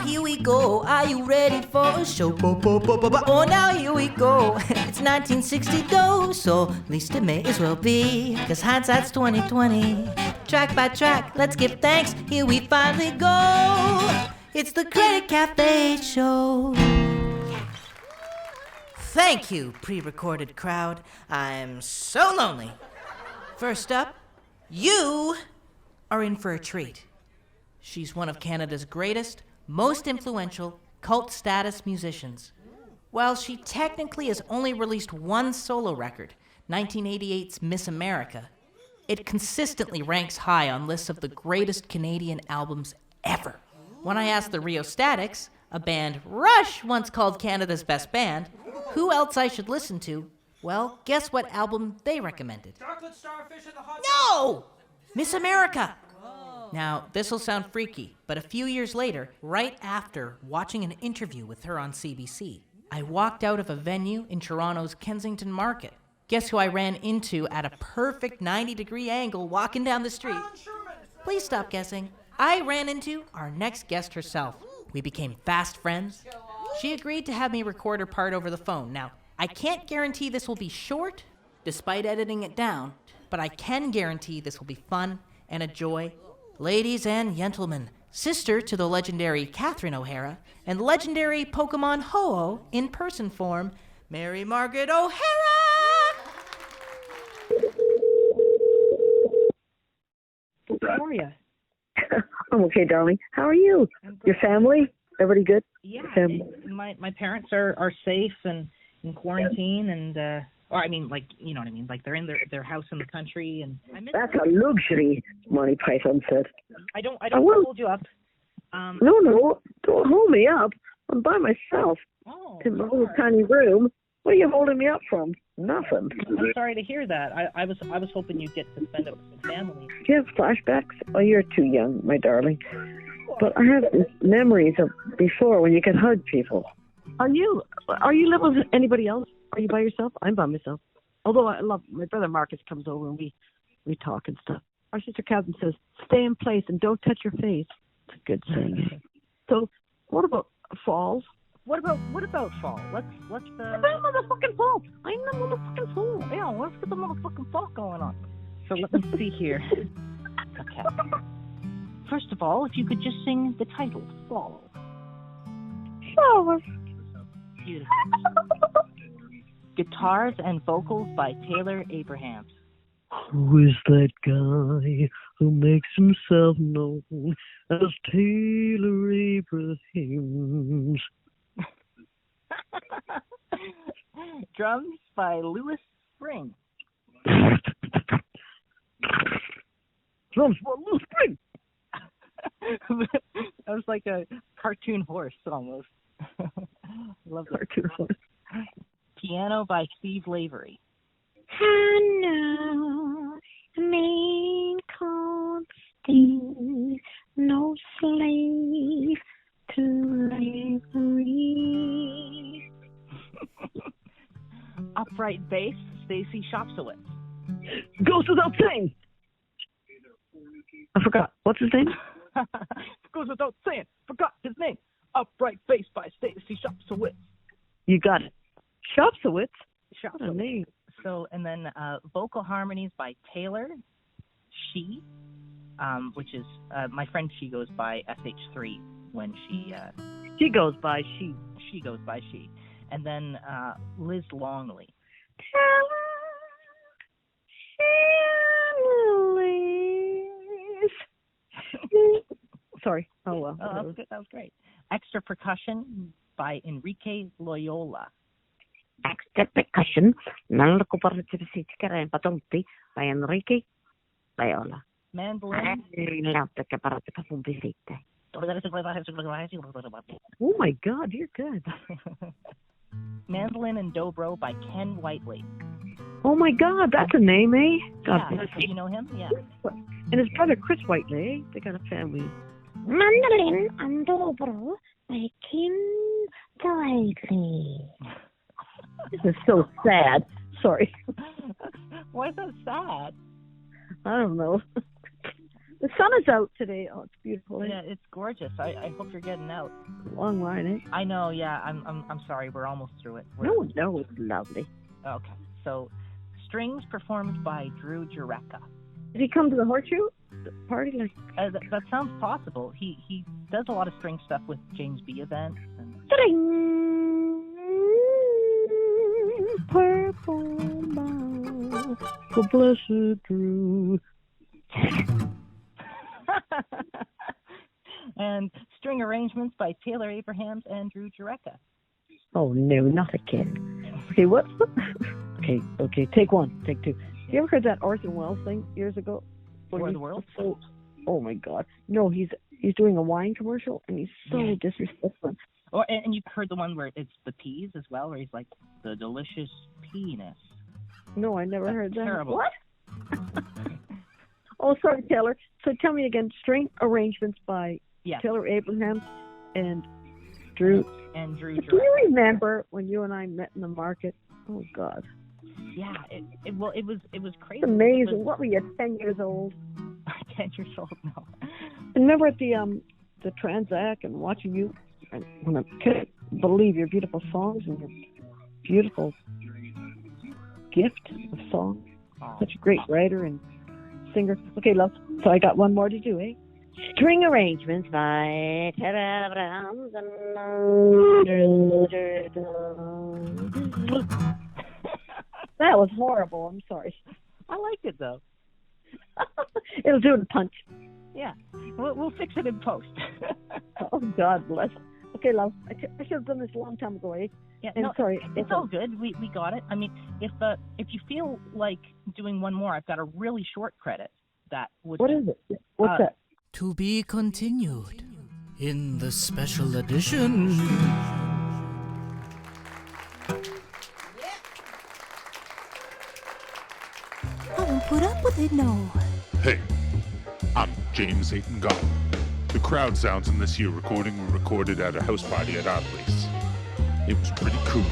here we go. Are you ready for a show? Oh, now here we go. It's 1960 though, so at least it may as well be. Cause hindsight's 2020. Track by track, let's give thanks. Here we finally go. It's the Credit Cafe Show. Thank you, pre-recorded crowd. I'm so lonely. First up, you are in for a treat. She's one of Canada's greatest, most influential, cult status musicians. While she technically has only released one solo record, 1988's Miss America, it consistently ranks high on lists of the greatest Canadian albums ever. When I asked the Rheostatics, a band Rush once called Canada's best band, who else I should listen to, well, guess what album they recommended? Chocolate Starfish and the Hot No! Miss America! Now, this'll sound freaky, but a few years later, right after watching an interview with her on CBC, I walked out of a venue in Toronto's Kensington Market. Guess who I ran into at a perfect 90-degree angle walking down the street? Please stop guessing. I ran into our next guest herself. We became fast friends. She agreed to have me record her part over the phone. Now, I can't guarantee this will be short, despite editing it down, but I can guarantee this will be fun and a joy. Ladies and gentlemen, sister to the legendary Catherine O'Hara and legendary Pokemon Ho-Oh in person form, Mary Margaret O'Hara! How are you? I'm okay, darling. How are you? Your family? Everybody good? Yeah, Family? my parents are safe and in quarantine, and or I mean, like, you know what I mean, like they're in their house in the country, and That's a luxury, Monty Python said. I don't hold you up. No, don't hold me up. I'm by myself in my little tiny room. What are you holding me up from? Nothing. I'm sorry to hear that. I was hoping you'd get to spend it with some family. Do you have flashbacks? Oh, you're too young, my darling. But I have memories of before when you could hug people. Are you living with anybody else? Are you by yourself? I'm by myself. Although I love my brother Marcus comes over and we talk and stuff. Our sister Catherine says, "Stay in place and don't touch your face." It's a good saying. So, what about falls? What about fall? Let's What about motherfucking fall? I'm the motherfucking fall. yeah, let's get the motherfucking fall going on. So let me see here. Okay. First of all, if you could just sing the title, Fall. Flowers. Beautiful. Guitars and vocals by Taylor Abrahamse. Who is that guy who makes himself known as Taylor Abrahamse? Drums by Bryn. Drums by Bryn. That was like a cartoon horse almost. Love that. Cartoon horse. Piano by Steve Lavery. Hannah, the man called Steve, no slave to slavery. Upright bass, Stacy Shopsowitz. Goes without saying. I forgot. What's his name? Goes without saying. Forgot his name. Upright bass by Stacy Shopsowitz. You got it. Shopsowitz? What a Shopsowitz. name. So, and then vocal harmonies by Taylor, She, which is, my friend She goes by SH3 when she... She goes by She. She goes by She. And then Liz Longley. Sorry. Oh, well. Oh, that was good. That was great. Extra percussion by Enrique Loyola. Extra percussion, non by Enrique Loyola. Mandolin. Oh, my God. You're good. Mandolin and Dobro by Ken Whiteley. Oh, my God. That's a name, eh? God Yeah, bless do you know him? Yeah. And his brother, Chris Whiteley, eh? They got a family. Mandolin and Dobro by Ken Whiteley. This is so sad. Sorry. Why is that sad? I don't know. The sun is out today. Oh, it's beautiful. Yeah, it's gorgeous. I hope you're getting out. Long line, eh? I know. Yeah, I'm sorry. We're almost through it. No, it's lovely. Okay. So, strings performed by Drew Jureka. Did he come to the horseshoe party? That sounds possible. He does a lot of string stuff with James B events. And... Purple mouse, the blessed Drew. And string arrangements by Taylor Abrahamse and Drew Jureka. Oh no, not again. Okay, what? Okay. Take one, take two. You ever heard that Orson Welles thing years ago? For the world? Oh my God! No, he's doing a wine commercial and he's so disrespectful. Oh, and you've heard the one where it's the peas as well, where he's like the delicious penis. No, I never heard that. Terrible. What? Oh, sorry, Taylor. So tell me again, string arrangements by Taylor Abrahamse and Drew. And Drew. Do you remember when you and I met in the market? Oh God. Yeah, it was crazy. It's amazing. What were you, 10 years old? 10 years old, no. Remember at the Transac and watching you, and when I couldn't believe your beautiful songs and your beautiful gift of songs. Such a great writer and singer. Okay, love. So I got one more to do, eh? String arrangements by Taylor Abrahamse and That was horrible. I'm sorry. I liked it though. It'll do in punch. Yeah, we'll fix it in post. Oh, God bless. Okay, love. I should have done this a long time ago, eh? Yeah, no, sorry. It's all good. We got it. I mean, if you feel like doing one more, I've got a really short credit that would. What is it? What's that? To be continued in the special edition. I won't put up with it, no. Hey, I'm James Atin-Godden. The crowd sounds in this year recording were recorded at a house party at our place. It was pretty cool.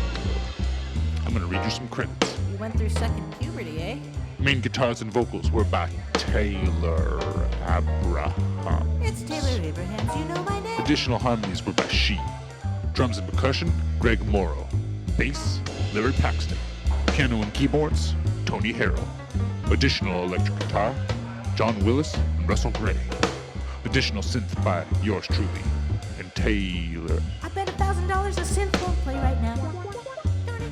I'm gonna read you some credits. You went through second puberty, eh? Main guitars and vocals were by Taylor Abrahamse. It's Taylor Abrahamse, you know my name. Additional harmonies were by She. Drums and percussion, Greg Morrow. Bass, Larry Paxton. Piano and keyboards, Tony Harrell. Additional electric guitar, John Willis and Russell Gray. Additional synth by yours truly and Taylor. I bet $1,000 a synth won't play right now.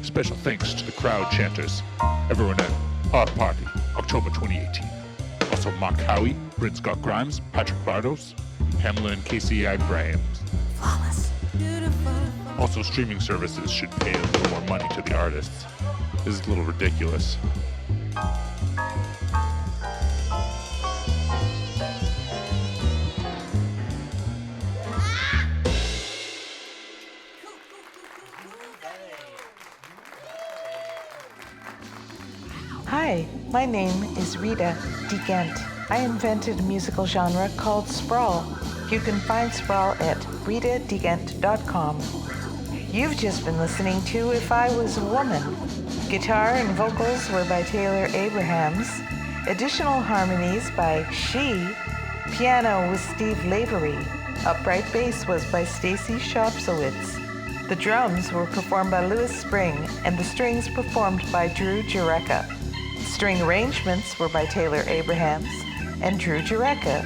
Special thanks to the crowd chanters, everyone at our party, October 2018. Also Mark Howie, Bryn Scott Grimes, Patrick Bardos, Pamela and Casey Abrahams. Flawless. Beautiful. Also, streaming services should pay a little more money to the artists. This is a little ridiculous. Hi, my name is Rita Ghent. I invented a musical genre called sprawl. You can find sprawl at ritadghent.com. You've just been listening to If I Was a Woman. Guitar and vocals were by Taylor Abrahamse. Additional harmonies by She. Piano was Steve Lavery. Upright bass was by Stacy Shopsowitz. The drums were performed by Louis Spring, and the strings performed by Drew Jureka. String arrangements were by Taylor Abrahamse and Drew Jureka.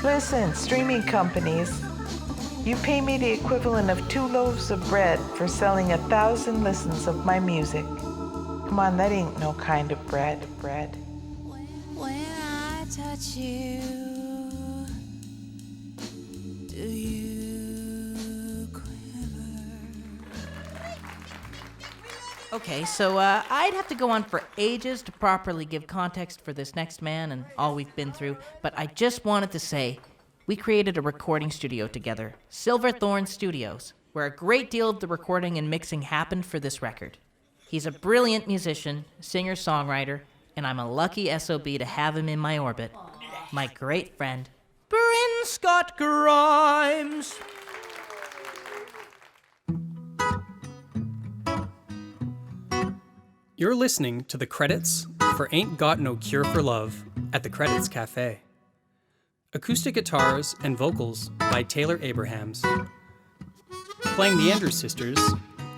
Listen, streaming companies, you pay me the equivalent of 2 loaves of bread for selling 1,000 listens of my music. Come on, that ain't no kind of bread. When I touch you, do you quiver? Okay, so I'd have to go on for ages to properly give context for this next man and all we've been through, but I just wanted to say we created a recording studio together, Silverthorne Studios, where a great deal of the recording and mixing happened for this record. He's a brilliant musician, singer-songwriter, and I'm a lucky SOB to have him in my orbit. My great friend, Bryn Scott Grimes. You're listening to the credits for Ain't Got No Cure for Love at the Credits Cafe. Acoustic guitars and vocals by Taylor Abrahamse. Playing the Andrews Sisters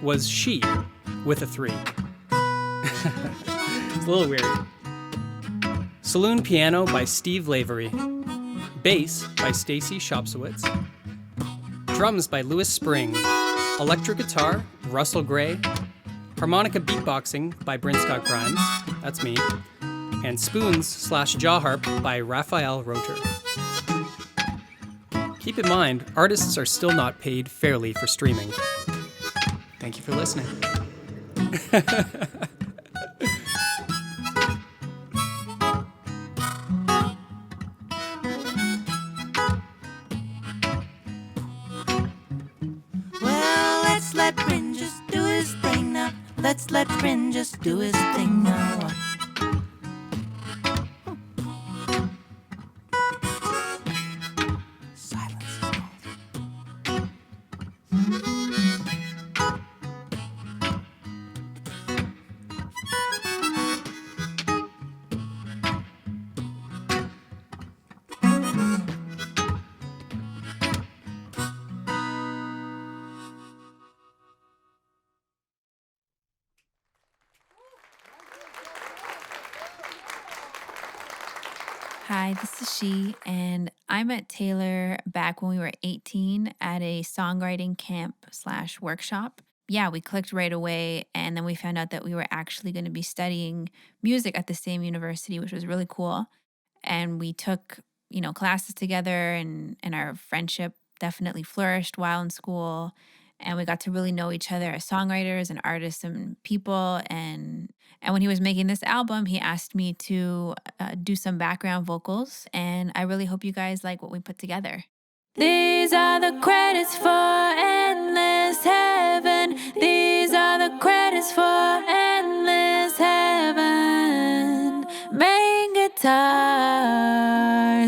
was She, with a 3. It's a little weird. Saloon piano by Steve Lavery. Bass by Stacy Shopsowitz. Drums by Louis Spring. Electric guitar, Russell Gray. Harmonica beatboxing by Bryn Grimes, that's me. And spoons/jaw harp by Raphael Roter. Keep in mind, artists are still not paid fairly for streaming. Thank you for listening. Well, let's let Bryn just do his thing now. Let's let Bryn just do his thing now. Hi, this is She, and I met Taylor back when we were 18 at a songwriting camp/workshop. Yeah, we clicked right away, and then we found out that we were actually going to be studying music at the same university, which was really cool. And we took, classes together, and our friendship definitely flourished while in school. And we got to really know each other as songwriters and artists and people. And when he was making this album, he asked me to do some background vocals. And I really hope you guys like what we put together. These are the credits for Endless Heaven. These are the credits for Endless Heaven. Main guitars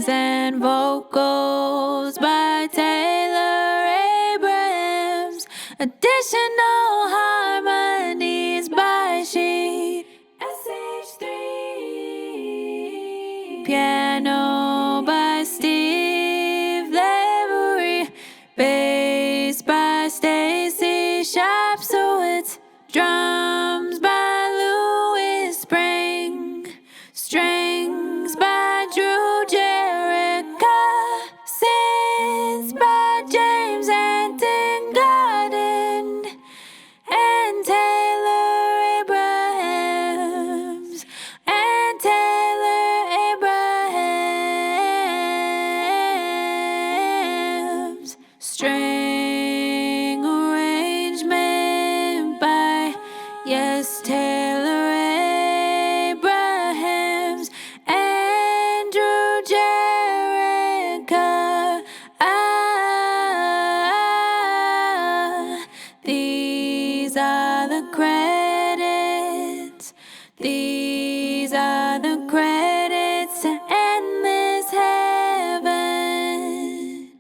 and vocals by Taylor Abrahamse. Additional harmonies by She. SH3. Piano by Steve Lavery. Bass by Stacy Shopsowitz. Drums by Louis Spring. Strings by Drew Jerica. Synths by James Atin-Godden. And Taylor Abrahamse. And Taylor Abrahamse. String arrangement by, yes, Taylor Abrahamse. Andrew Jerica. These are the credits. These are the credits to Endless Heaven.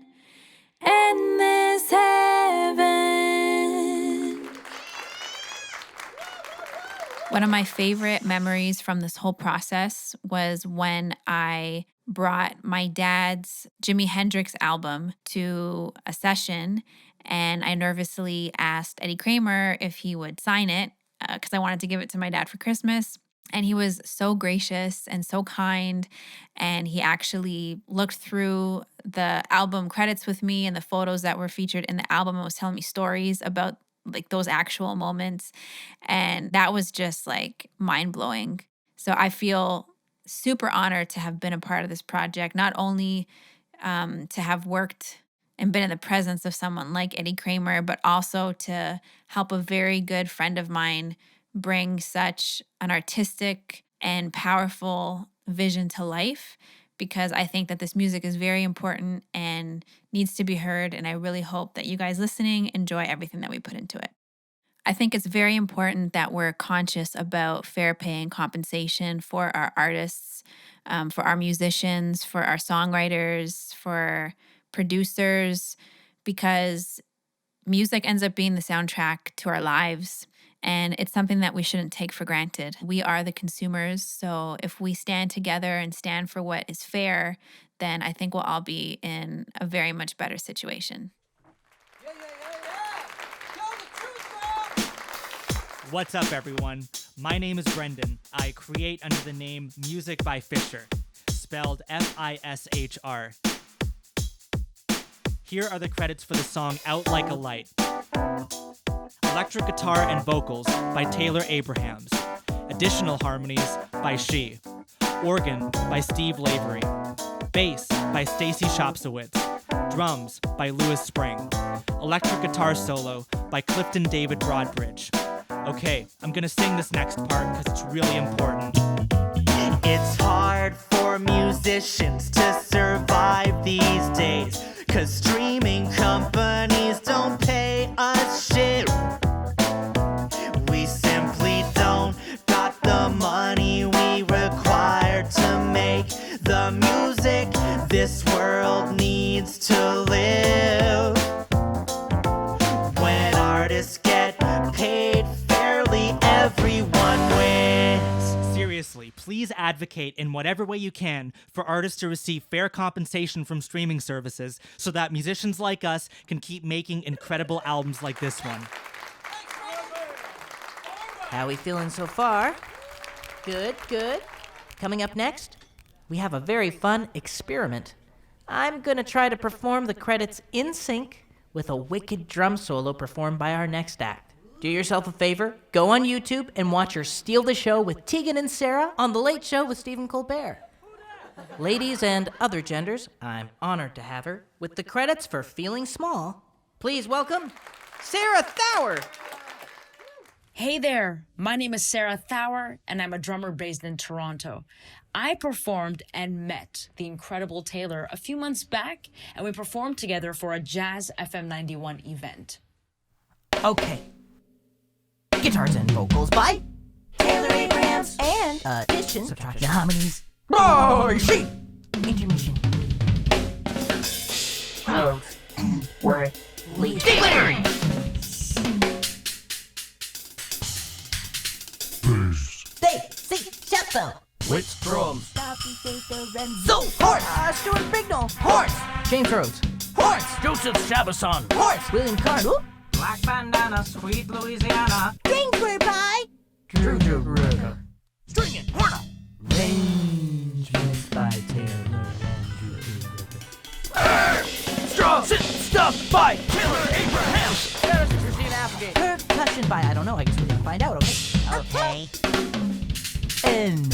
Endless Heaven. One of my favorite memories from this whole process was when I brought my dad's Jimi Hendrix album to a session, and I nervously asked Eddie Kramer if he would sign it because I wanted to give it to my dad for Christmas. And he was so gracious and so kind, and he actually looked through the album credits with me and the photos that were featured in the album and was telling me stories about like those actual moments. And that was just like mind-blowing. So I feel super honored to have been a part of this project, not only to have worked and been in the presence of someone like Eddie Kramer, but also to help a very good friend of mine bring such an artistic and powerful vision to life, because I think that this music is very important and needs to be heard. And I really hope that you guys listening enjoy everything that we put into it. I think it's very important that we're conscious about fair pay and compensation for our artists, for our musicians, for our songwriters, for producers, because music ends up being the soundtrack to our lives. And it's something that we shouldn't take for granted. We are the consumers. So if we stand together and stand for what is fair, then I think we'll all be in a very much better situation. What's up, everyone? My name is Brendan. I create under the name Music by Fishr, spelled Fishr. Here are the credits for the song Out Like a Light. Electric guitar and vocals by Taylor Abrahamse. Additional harmonies by She. Organ by Steve Lavery. Bass by Stacy Shopsowitz. Drums by Lewis Spring. Electric guitar solo by Clifton David Broadbridge. Okay, I'm gonna sing this next part because it's really important. It's hard for musicians to survive these days, 'cause streaming companies don't pay us shit. We simply don't got the money we require to make the music this world needs to live. When artists get paid fairly, everyone wins. Seriously, please advocate in whatever way you can for artists to receive fair compensation from streaming services so that musicians like us can keep making incredible albums like this one. How we feeling so far? Good, good. Coming up next, we have a very fun experiment. I'm gonna try to perform the credits in sync with a wicked drum solo performed by our next act. Do yourself a favor, go on YouTube and watch her steal the show with Tegan and Sarah on The Late Show with Stephen Colbert. Ladies and other genders, I'm honored to have her with the credits for Feeling Small. Please welcome Sarah Thawer. Hey there, my name is Sarah Thawer, and I'm a drummer based in Toronto. I performed and met the incredible Taylor a few months back, and we performed together for a Jazz FM 91 event. Okay. Guitars and vocals by Taylor Abrahamse and addition, subtraction, harmonies. Boy, She. Intermission. Notes and word lead. Sheffield. Which drums? So, horse. Stuart Bignall. Horse. James Rhodes. Horse. Joseph Shabazon. Horse. William Carter. Black bandana, sweet Louisiana. Kingsbury Pie. Drew Ritter. String it. Horna. Arrangements by Taylor and Straw stuff by Taylor Abrahamse. Christina Applegate. Percussion by, I don't know, I guess we're gonna find out, okay? Okay. Enrique and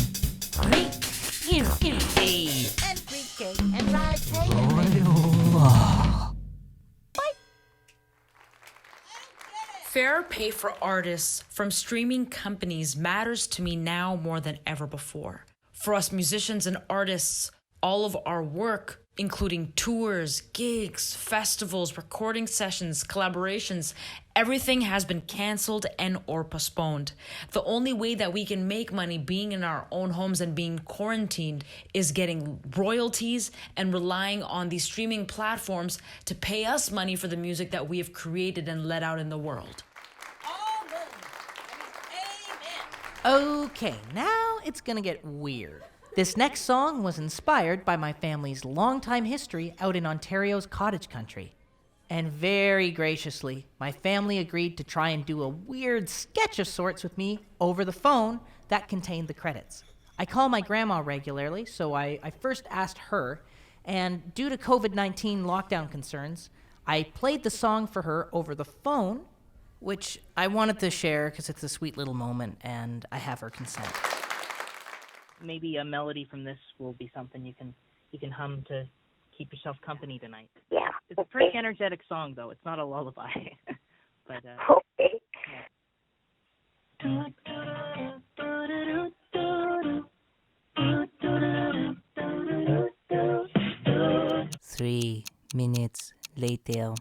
Fair pay for artists from streaming companies matters to me now more than ever before. For us musicians and artists, all of our work, including tours, gigs, festivals, recording sessions, collaborations, everything has been canceled and or postponed. The only way that we can make money being in our own homes and being quarantined is getting royalties and relying on these streaming platforms to pay us money for the music that we have created and let out in the world. Okay, now it's gonna get weird. This next song was inspired by my family's longtime history out in Ontario's cottage country. And very graciously, my family agreed to try and do a weird sketch of sorts with me over the phone that contained the credits. I call my grandma regularly, so I first asked her, and due to COVID-19 lockdown concerns, I played the song for her over the phone, which I wanted to share because it's a sweet little moment and I have her consent. Maybe a melody from this will be something you can hum to keep yourself company tonight. Yeah. It's a pretty energetic song, though. It's not a lullaby. But Okay. Yeah. 3 minutes later.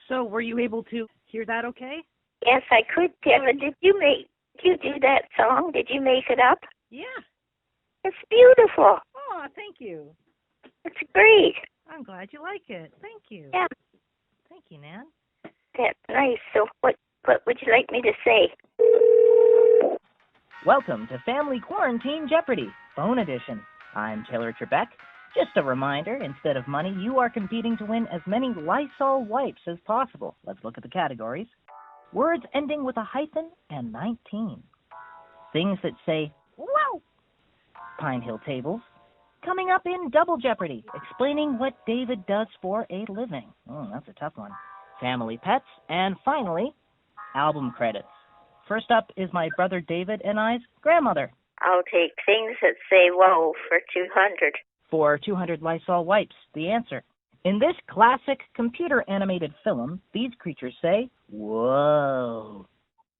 So, were you able to hear that okay? Yes, I could, Taylor. Did you do that song? Did you make it up? Yeah. It's beautiful. Oh, thank you. It's great. I'm glad you like it. Thank you. Yeah. Thank you, Nan. That's nice. So what would you like me to say? Welcome to Family Quarantine Jeopardy! Phone Edition. I'm Taylor Trebek. Just a reminder, instead of money, you are competing to win as many Lysol wipes as possible. Let's look at the categories. Words ending with a hyphen and 19. Things that say, wow. Pine Hill Tables. Coming up in Double Jeopardy, explaining what David does for a living. Oh, that's a tough one. Family pets. And finally, album credits. First up is my brother David and I's grandmother. I'll take things that say whoa for 200. For 200 Lysol wipes, the answer. In this classic computer-animated film, these creatures say, whoa.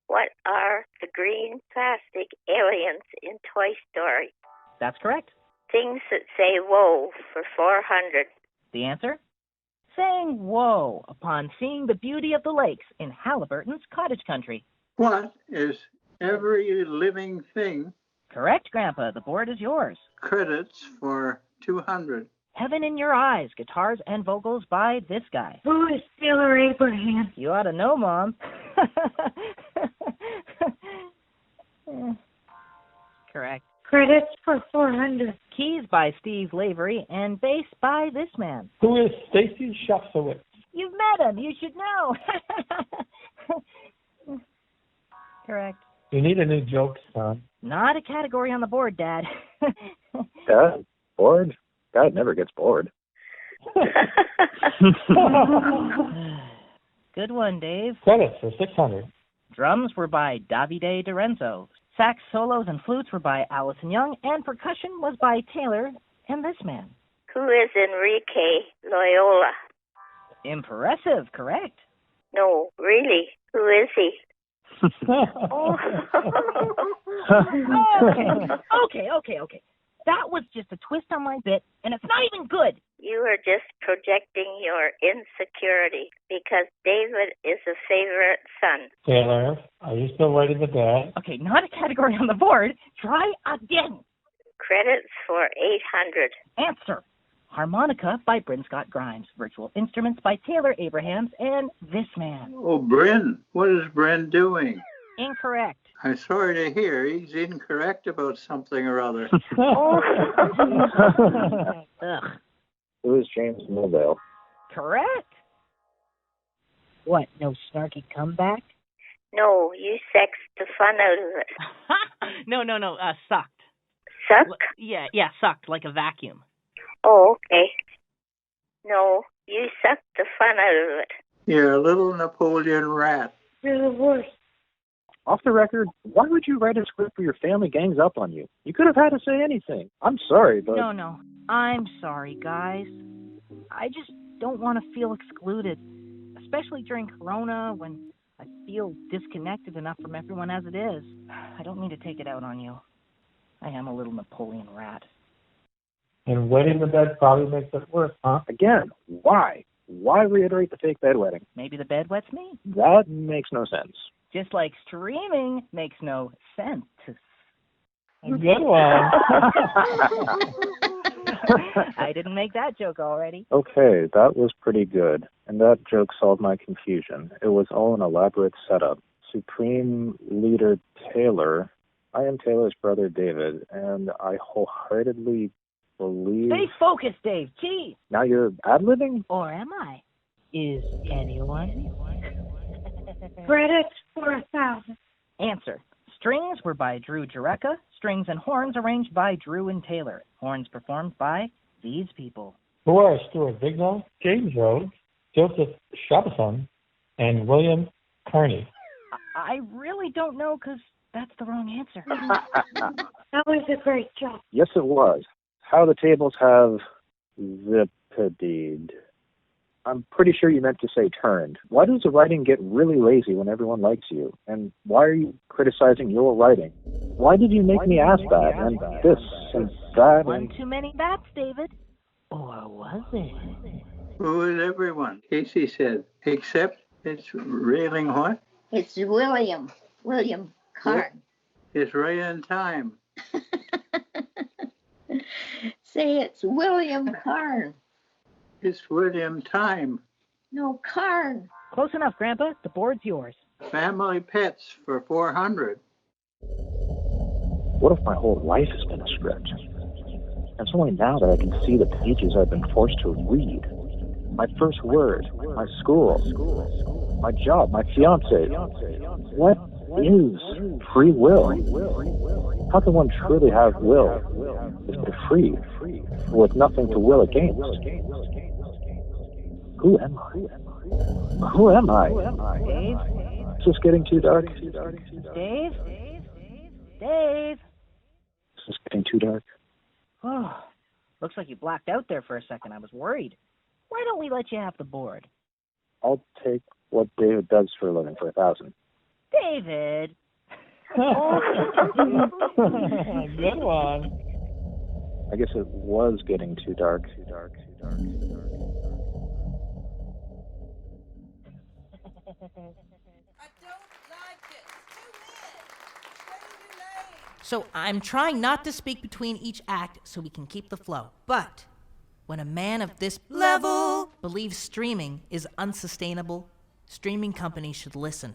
What are the green plastic aliens in Toy Story? That's correct. Things that say whoa for 400. The answer? Saying whoa upon seeing the beauty of the lakes in Halliburton's cottage country. What is every living thing? Correct, Grandpa. The board is yours. Credits for 200. Heaven in Your Eyes, guitars and vocals by this guy. Who is Taylor Abrahamse? You ought to know, Mom. Correct. Credits for 400. Keys by Steve Lavery and bass by this man. Who is Stacy Shopsowitz? You've met him. You should know. Correct. You need a new joke, son. Not a category on the board, Dad. Dad? Bored? Dad never gets bored. Good one, Dave. Credits for 600. Drums were by Davide Dorenzo. Sax solos and flutes were by Allison Young, and percussion was by Taylor and this man. Who is Enrique Loyola? Impressive, correct. No, really, who is he? Okay. That was just a twist on my bit, and it's not even good. You are just projecting your insecurity because David is a favorite son. Taylor, are you still writing the dad? Okay, not a category on the board. Try again. Credits for 800. Answer. Harmonica by Bryn Scott Grimes. Virtual instruments by Taylor Abrahamse and this man. Oh, Bryn. What is Bryn doing? Incorrect. I'm sorry to hear he's incorrect about something or other. Ugh. Who is James Mulvale? Correct. What, no snarky comeback? No, you sexed the fun out of it. No, sucked. Suck? Yeah, sucked, like a vacuum. Oh, okay. No, you sucked the fun out of it. You're a little Napoleon rat. You're the worst. Off the record, why would you write a script where your family gangs up on you? You could have had to say anything. I'm sorry, but... No. I'm sorry, guys. I just don't want to feel excluded, especially during Corona when I feel disconnected enough from everyone as it is. I don't mean to take it out on you. I am a little Napoleon rat. And wetting the bed probably makes it worse, huh? Again, why? Why reiterate the fake bedwetting? Maybe the bed wets me. That makes no sense. Just like streaming makes no sense. Good one. I didn't make that joke already. Okay, that was pretty good. And that joke solved my confusion. It was all an elaborate setup. Supreme Leader Taylor, I am Taylor's brother David, and I wholeheartedly believe... Stay focused, Dave. Gee. Now you're ad-libbing? Or am I? Is anyone? Credits for 1,000. Answer. Strings were by Drew Jureka. Strings and horns arranged by Drew and Taylor. Horns performed by these people. Who are Stuart Bignall, James Rhodes, Joseph Shabbason, and William Carney? I really don't know because that's the wrong answer. That was a great job. Yes, it was. How the tables have zippedied. I'm pretty sure you meant to say turned. Why does the writing get really lazy when everyone likes you? And why are you criticizing your writing? Why did you make me ask that and this and that? One too many bats, David. Or was it? Who is everyone? Casey said, except it's railing what? It's William Carn. It's right in time. Say it's William Carn. It's William Time. No, Carn. Close enough, Grandpa. The board's yours. Family pets for 400. What if my whole life has been a script? It's only now that I can see the pages I've been forced to read. My first word, my school, my job, my fiance. What is free will? How can one truly have will if they're free, with nothing to will against? Who am I? Who am I? Dave? Is this getting too dark? Dave? Dave? Is this getting too dark? Oh, looks like you blacked out there for a second. I was worried. Why don't we let you have the board? I'll take what David does for a living for $1,000. David! Good one. I guess it was getting too dark. So I'm trying not to speak between each act so we can keep the flow. But when a man of this level believes streaming is unsustainable, streaming companies should listen.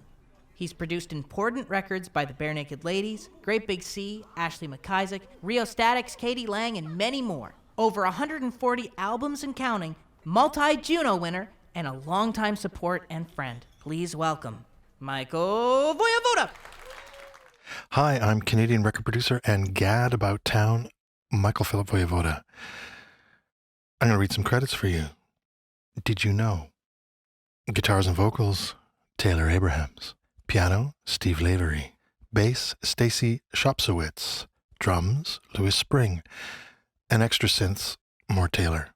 He's produced important records by the Bare Naked Ladies, Great Big Sea, Ashley McIsaac, Rio Statics, Katie Lang, and many more. Over 140 albums and counting, multi-Juno winner, and a longtime support and friend. Please welcome Michael Wojewoda. Hi, I'm Canadian record producer and gad about town, Michael Philip Wojewoda. I'm going to read some credits for you. Did you know? Guitars and vocals, Taylor Abrahamse. Piano, Steve Lavery. Bass, Stacy Shopsowitz. Drums, Louis Spring. And extra synths, more Taylor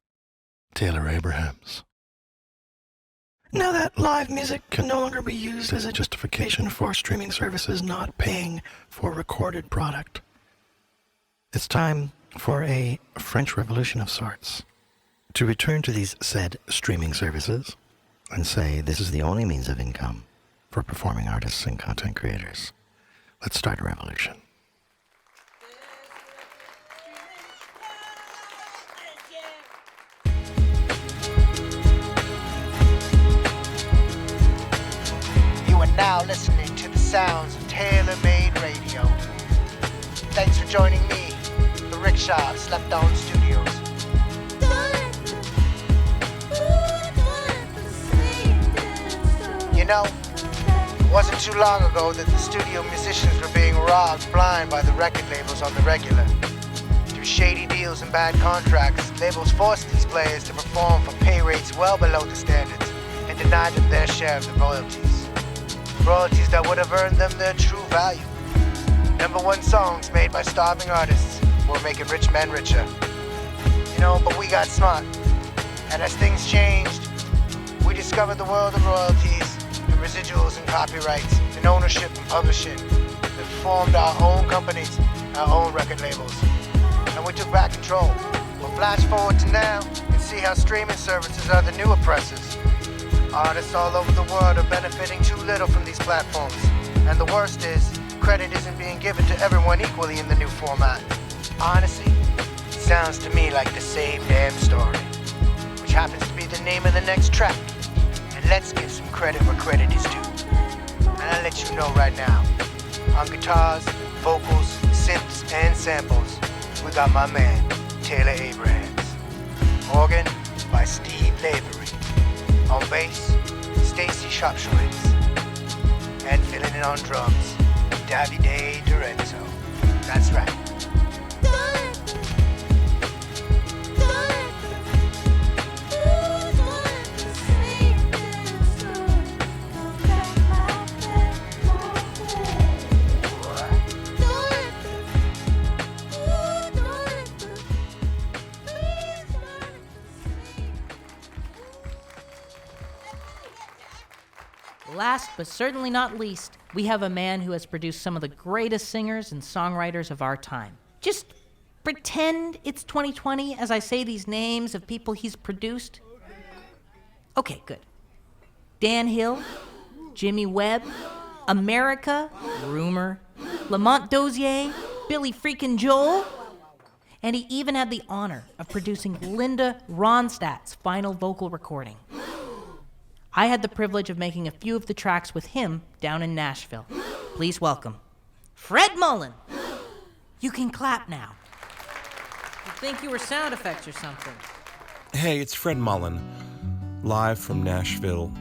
Abrahamse. Now that live music can no longer be used as a justification for streaming services not paying for recorded product, it's time for a French Revolution of sorts. To return to these said streaming services and say this is the only means of income for performing artists and content creators. Let's start a revolution. Now listening to the sounds of tailor-made radio. Thanks for joining me, the Riksha of Slept-On Studios. You know, it wasn't too long ago that the studio musicians were being robbed blind by the record labels on the regular. Through shady deals and bad contracts, labels forced these players to perform for pay rates well below the standards and denied them their share of the royalties. Royalties that would have earned them their true value. #1 songs made by starving artists were making rich men richer. You know, but we got smart. And as things changed, we discovered the world of royalties, the residuals and copyrights, and ownership and publishing. We formed our own companies, our own record labels. And we took back control. We'll flash forward to now and see how streaming services are the new oppressors. Artists all over the world are benefiting too little from these platforms. And the worst is, credit isn't being given to everyone equally in the new format. Honestly, it sounds to me like the same damn story, which happens to be the name of the next track. And let's give some credit where credit is due. And I'll let you know right now, on guitars, vocals, synths, and samples, we got my man, Taylor Abrahamse. Organ by Steve Lavery. On bass, Stacy Shopsowitz. And filling in on drums, Davide Dorenzo. That's right. Last but certainly not least, we have a man who has produced some of the greatest singers and songwriters of our time. Just pretend it's 2020 as I say these names of people he's produced. Okay, good. Dan Hill, Jimmy Webb, America, Rumor, Lamont Dozier, Billy freaking Joel, and he even had the honor of producing Linda Ronstadt's final vocal recording. I had the privilege of making a few of the tracks with him down in Nashville. Please welcome Fred Mollin. You can clap now. You'd think you were sound effects or something. Hey, it's Fred Mollin, live from Nashville.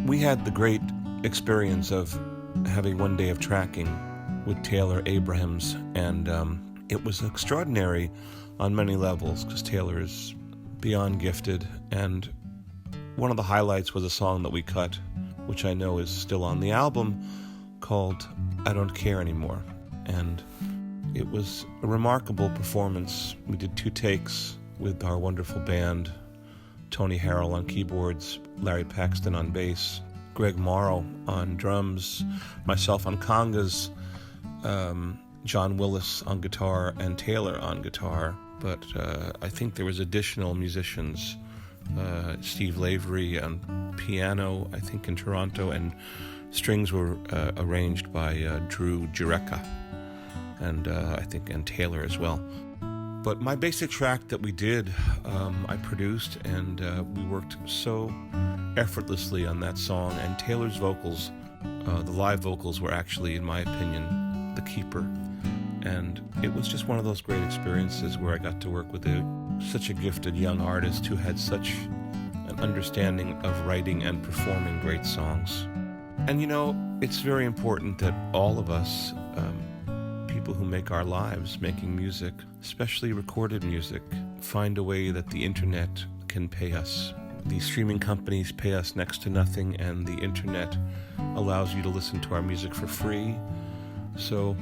We had the great experience of having one day of tracking with Taylor Abrahamse, and it was extraordinary on many levels because Taylor is beyond gifted, and one of the highlights was a song that we cut, which I know is still on the album, called I Don't Care Anymore. And it was a remarkable performance. We did 2 takes with our wonderful band, Tony Harrell on keyboards, Larry Paxton on bass, Greg Morrow on drums, myself on congas, John Willis on guitar, and Taylor on guitar. But I think there was additional musicians, Steve Lavery on piano, I think in Toronto, and strings were arranged by Drew Jureka, and I think and Taylor as well. But my basic track that we did, I produced, and we worked so effortlessly on that song. And Taylor's vocals, the live vocals, were actually, in my opinion, the keeper. And it was just one of those great experiences where I got to work with such a gifted young artist who had such an understanding of writing and performing great songs. And you know, it's very important that all of us, people who make our lives making music, especially recorded music, find a way that the internet can pay us. The streaming companies pay us next to nothing, and the internet allows you to listen to our music for free. So,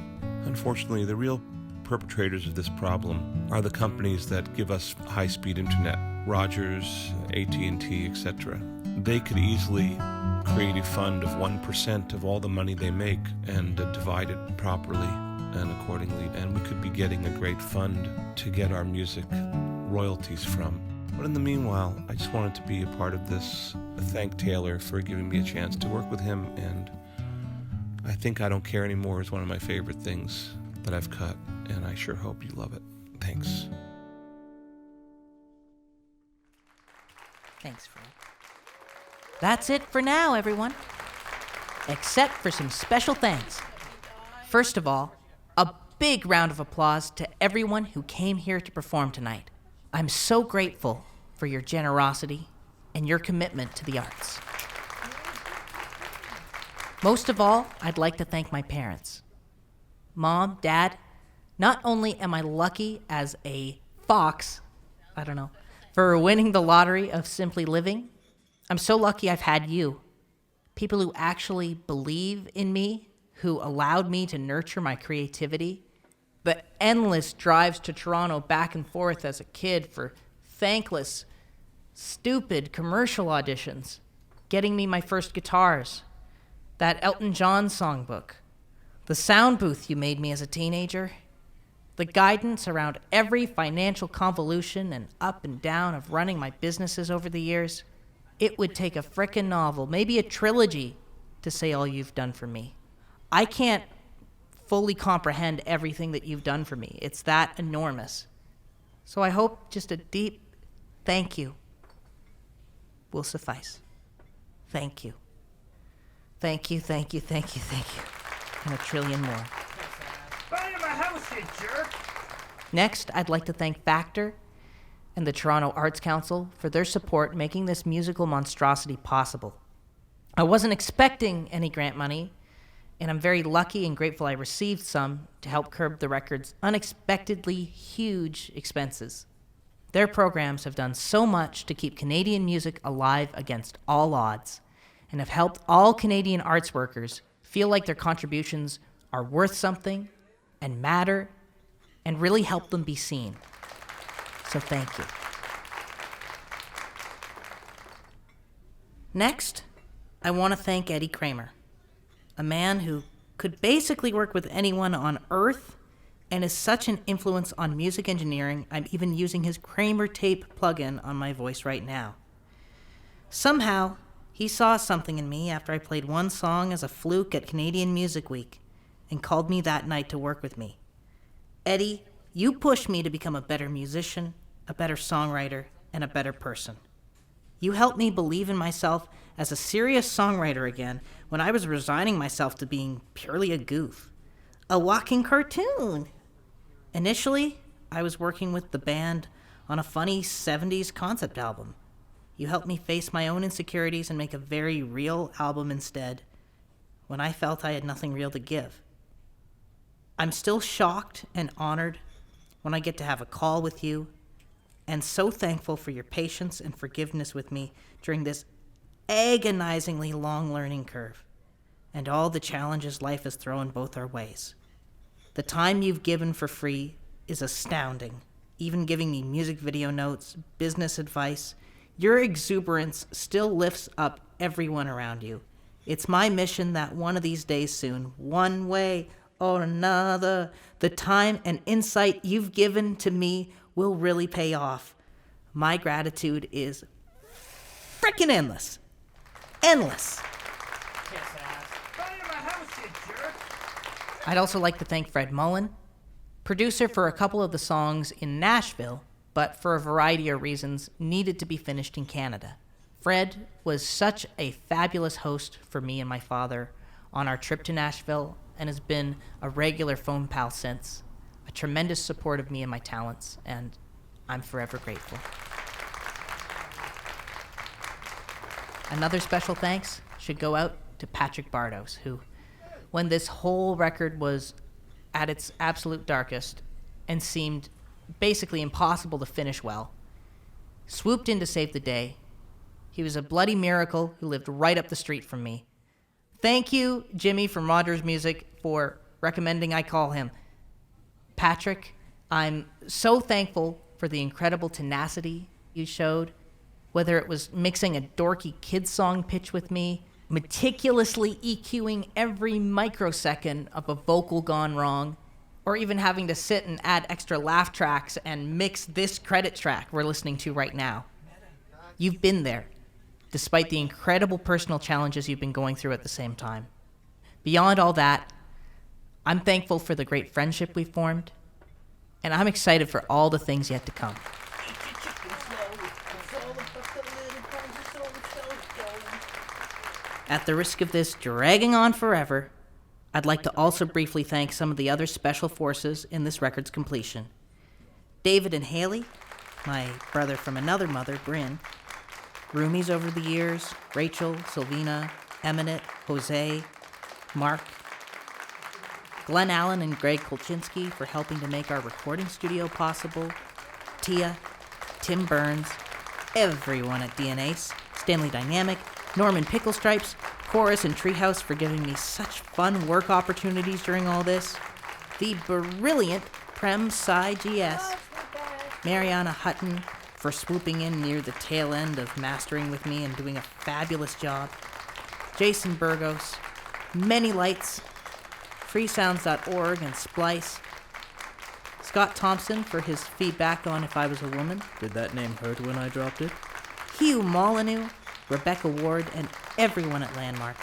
unfortunately, the real perpetrators of this problem are the companies that give us high-speed internet, Rogers, AT&T, etc. They could easily create a fund of 1% of all the money they make and divide it properly and accordingly, and we could be getting a great fund to get our music royalties from. But in the meanwhile, I just wanted to be a part of this. Thank Taylor for giving me a chance to work with him, and I think I Don't Care Anymore is one of my favorite things that I've cut, and I sure hope you love it. Thanks. Thanks, Fred. That's it for now, everyone. Except for some special thanks. First of all, a big round of applause to everyone who came here to perform tonight. I'm so grateful for your generosity and your commitment to the arts. Most of all, I'd like to thank my parents. Mom, Dad, not only am I lucky as a fox, for winning the lottery of simply living, I'm so lucky I've had you. People who actually believe in me, who allowed me to nurture my creativity. The endless drives to Toronto back and forth as a kid for thankless, stupid commercial auditions, getting me my first guitars, that Elton John songbook, the sound booth you made me as a teenager, the guidance around every financial convolution and up and down of running my businesses over the years. It would take a frickin' novel, maybe a trilogy, to say all you've done for me. I can't fully comprehend everything that you've done for me. It's that enormous. So I hope just a deep thank you will suffice. Thank you. Thank you, thank you, thank you, thank you. And a trillion more. Buy my house, you jerk! Next, I'd like to thank Factor and the Toronto Arts Council for their support making this musical monstrosity possible. I wasn't expecting any grant money, and I'm very lucky and grateful I received some to help curb the record's unexpectedly huge expenses. Their programs have done so much to keep Canadian music alive against all odds, and have helped all Canadian arts workers feel like their contributions are worth something and matter, and really help them be seen. So thank you. Next, I want to thank Eddie Kramer, a man who could basically work with anyone on Earth and is such an influence on music engineering, I'm even using his Kramer tape plugin on my voice right now. Somehow, he saw something in me after I played one song as a fluke at Canadian Music Week and called me that night to work with me. Eddie, you pushed me to become a better musician, a better songwriter, and a better person. You helped me believe in myself as a serious songwriter again when I was resigning myself to being purely a goof, a walking cartoon. Initially, I was working with the band on a funny 70s concept album. You helped me face my own insecurities and make a very real album instead, when I felt I had nothing real to give. I'm still shocked and honored when I get to have a call with you, and so thankful for your patience and forgiveness with me during this agonizingly long learning curve, and all the challenges life has thrown both our ways. The time you've given for free is astounding, even giving me music video notes, business advice. Your exuberance still lifts up everyone around you. It's my mission that one of these days soon, one way or another, the time and insight you've given to me will really pay off. My gratitude is frickin' endless. Endless. I'd also like to thank Fred Mollin, producer for a couple of the songs in Nashville, but for a variety of reasons needed to be finished in Canada. Fred was such a fabulous host for me and my father on our trip to Nashville and has been a regular phone pal since, a tremendous support of me and my talents, and I'm forever grateful. Another special thanks should go out to Patrick Bardos, who, when this whole record was at its absolute darkest and seemed basically impossible to finish well, swooped in to save the day. He was a bloody miracle who lived right up the street from me. Thank you, Jimmy from Rogers Music, for recommending I call him. Patrick, I'm so thankful for the incredible tenacity you showed, whether it was mixing a dorky kids song pitch with me, meticulously EQing every microsecond of a vocal gone wrong, or even having to sit and add extra laugh tracks and mix this credit track we're listening to right now. You've been there, despite the incredible personal challenges you've been going through at the same time. Beyond all that, I'm thankful for the great friendship we've formed, and I'm excited for all the things yet to come. At the risk of this dragging on forever, I'd like to also briefly thank some of the other special forces in this record's completion. David and Haley, my brother from another mother, Bryn, roomies over the years, Rachel, Sylvina, Eminent, Jose, Mark, Glenn Allen and Greg Kolchinsky for helping to make our recording studio possible, Tia, Tim Burns, everyone at DNAce, Stanley Dynamic, Norman Picklestripes, Chorus and Treehouse for giving me such fun work opportunities during all this, the brilliant Prem Psi GS, Mariana Hutton for swooping in near the tail end of mastering with me and doing a fabulous job, Jason Burgos, Many Lights, freesounds.org and Splice, Scott Thompson for his feedback on If I Was a Woman. Did that name hurt when I dropped it? Hugh Molyneux, Rebecca Ward, and everyone at Landmark.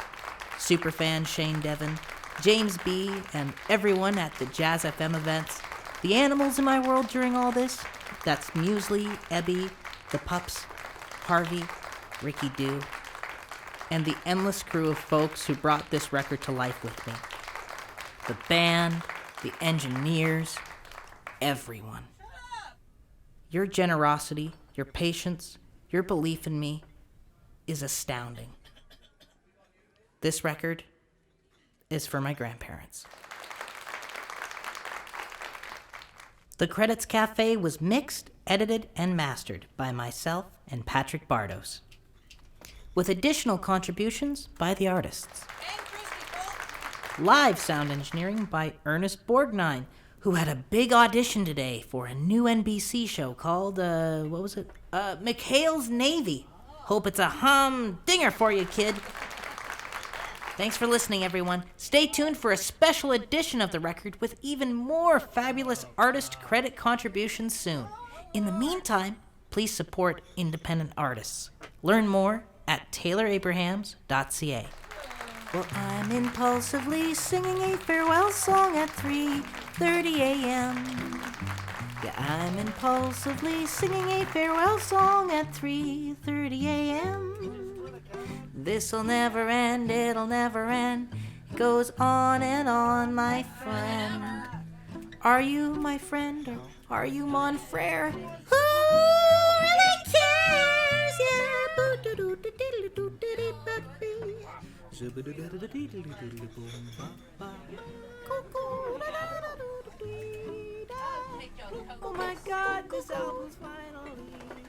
Superfan Shane Devon, James B., and everyone at the Jazz FM events. The animals in my world during all this, that's Muesli, Ebby, the pups, Harvey, Ricky Doo, and the endless crew of folks who brought this record to life with me. The band, the engineers, everyone. Your generosity, your patience, your belief in me is astounding. This record is for my grandparents. The Credits Cafe was mixed, edited, and mastered by myself and Patrick Bardos, with additional contributions by the artists. Live sound engineering by Ernest Borgnine, who had a big audition today for a new NBC show called, McHale's Navy. Hope it's a humdinger for you, kid. Thanks for listening, everyone. Stay tuned for a special edition of the record with even more fabulous artist credit contributions soon. In the meantime, please support independent artists. Learn more at TaylorAbrahamse.ca. Well, I'm impulsively singing a farewell song at 3:30 a.m. Yeah, I'm impulsively singing a farewell song at 3:30 a.m. This'll never end, it'll never end. It goes on and on, my friend. Are you my friend or are you mon frere? Who really cares? Yeah. Oh my God, this album's finally